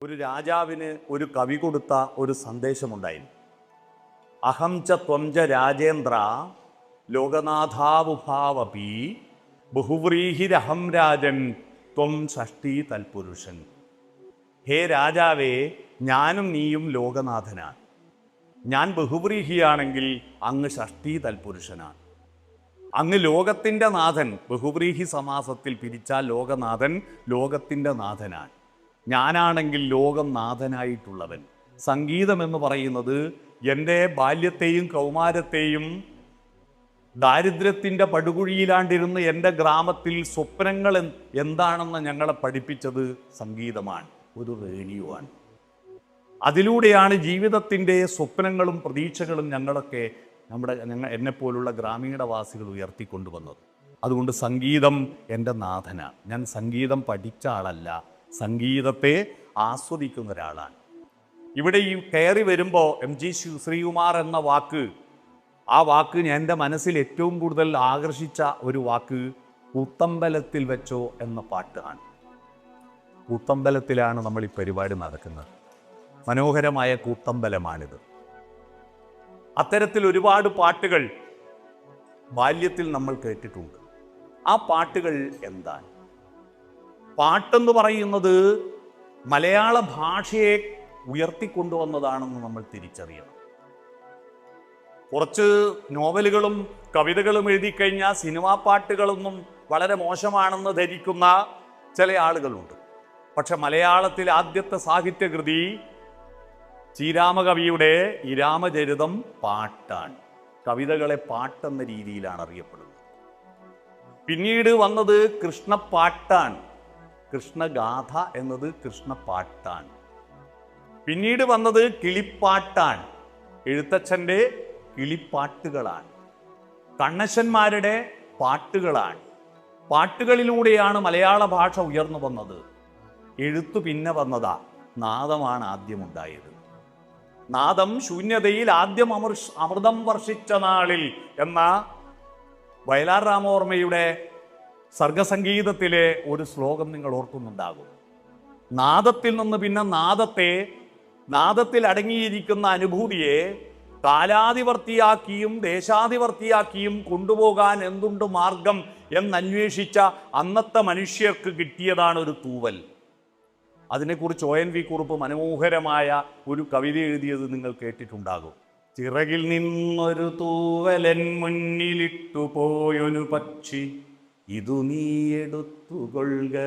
ഒരു രാജാവിന് ഒരു കവി കൊടുത്ത ഒരു സന്ദേശമുണ്ടായിരുന്നു. അഹം ച ത്വം ച രാജേന്ദ്ര ലോകനാഥാവുഭാവപി ബഹുവ്രീഹിരഹം രാജൻ ത്വം ഷഷ്ടി തൽപുരുഷൻ. ഹേ രാജാവേ, ഞാനും നീയും ലോകനാഥനാണ്. ഞാൻ ബഹുവ്രീഹിയാണെങ്കിൽ അങ്ങ് ഷഷ്ടി തൽപുരുഷനാണ്. അങ്ങ് ലോകത്തിൻ്റെ നാഥൻ. ബഹുവ്രീഹി സമാസത്തിൽ പിരിച്ചാൽ ലോകനാഥൻ ലോകത്തിൻ്റെ നാഥനാണ്. ഞാനാണെങ്കിൽ ലോകം നാഥനായിട്ടുള്ളവൻ. സംഗീതം എന്ന് പറയുന്നത് എൻ്റെ ബാല്യത്തെയും കൗമാരത്തെയും ദാരിദ്ര്യത്തിൻ്റെ പടുകുഴിയിലാണ്ടിരുന്ന് എൻ്റെ ഗ്രാമത്തിൽ സ്വപ്നങ്ങൾ എന്താണെന്ന് ഞങ്ങളെ പഠിപ്പിച്ചത് സംഗീതമാണ്, ഒരു റേഡിയോ ആണ്. അതിലൂടെയാണ് ജീവിതത്തിൻ്റെ സ്വപ്നങ്ങളും പ്രതീക്ഷകളും ഞങ്ങളൊക്കെ എന്നെപ്പോലുള്ള ഗ്രാമീണവാസികൾ ഉയർത്തിക്കൊണ്ടുവന്നത്. അതുകൊണ്ട് സംഗീതം എൻ്റെ നാഥനാണ്. ഞാൻ സംഗീതം പഠിച്ച ആളല്ല, സംഗീതത്തെ ആസ്വദിക്കുന്ന ഒരാളാണ്. ഇവിടെ ഈ കയറി വരുമ്പോൾ MG ശ്രീകുമാർ എന്ന വാക്ക്, ആ വാക്ക് എൻ്റെ മനസ്സിൽ ഏറ്റവും കൂടുതൽ ആകർഷിച്ച ഒരു വാക്ക് കൂത്തമ്പലത്തിൽ വെച്ചോ എന്ന പാട്ടാണ്. കൂത്തമ്പലത്തിലാണ് നമ്മൾ ഈ പരിപാടി നടക്കുന്നത്. മനോഹരമായ കൂത്തമ്പലമാണിത്. അത്തരത്തിൽ ഒരുപാട് പാട്ടുകൾ ബാല്യത്തിൽ നമ്മൾ കേട്ടിട്ടുണ്ട്. ആ പാട്ടുകൾ എന്താണ്? പാട്ടെന്ന് പറയുന്നത് മലയാള ഭാഷയെ ഉയർത്തിക്കൊണ്ടുവന്നതാണെന്ന് നമ്മൾ തിരിച്ചറിയണം. കുറച്ച് നോവലുകളും കവിതകളും എഴുതിക്കഴിഞ്ഞാൽ സിനിമാ പാട്ടുകളൊന്നും വളരെ മോശമാണെന്ന് ധരിക്കുന്ന ചില ആളുകളുണ്ട്. പക്ഷെ മലയാളത്തിലെ ആദ്യത്തെ സാഹിത്യകൃതി ശ്രീരാമകവിയുടെ ഈ രാമചരിതം പാട്ടാണ്. കവിതകളെ പാട്ടെന്ന രീതിയിലാണ് അറിയപ്പെടുന്നത്. പിന്നീട് വന്നത് കൃഷ്ണപ്പാട്ടാണ്. കൃഷ്ണഗാഥ എന്നത് കൃഷ്ണപ്പാട്ടാണ്. പിന്നീട് വന്നത് കിളിപ്പാട്ടാണ്. എഴുത്തച്ഛൻ്റെ കിളിപ്പാട്ടുകളാണ്. കണ്ണശന്മാരുടെ പാട്ടുകളാണ്. പാട്ടുകളിലൂടെയാണ് മലയാള ഭാഷ ഉയർന്നു വന്നത്. എഴുത്തു പിന്നെ വന്നതാ. നാദമാണ് ആദ്യമുണ്ടായത്. നാദം ശൂന്യതയിൽ ആദ്യം അമൃതം വർഷിച്ച നാളിൽ എന്ന വയലാർ രാമവർമ്മയുടെ സർഗസംഗീതത്തിലെ ഒരു ശ്ലോകം നിങ്ങൾ ഓർക്കുന്നുണ്ടാകും. നാദത്തിൽ നിന്ന് പിന്നെ നാദത്തിൽ അടങ്ങിയിരിക്കുന്ന അനുഭൂതിയെ കാലാതിവർത്തിയാക്കിയും ദേശാതിവർത്തിയാക്കിയും കൊണ്ടുപോകാൻ എന്തുണ്ട് മാർഗം എന്നന്വേഷിച്ച അന്നത്തെ മനുഷ്യർക്ക് കിട്ടിയതാണ് ഒരു തൂവൽ. അതിനെക്കുറിച്ച് ONV കുറുപ്പ് മനോഹരമായ ഒരു കവിത എഴുതിയത് നിങ്ങൾ കേട്ടിട്ടുണ്ടാകും. ചിറകിൽ നിന്നൊരു തൂവലൻ മുന്നിലിട്ടു പോയൊരു പക്ഷി, ഇതു നീ എടുത്തുകൊള്ളുക.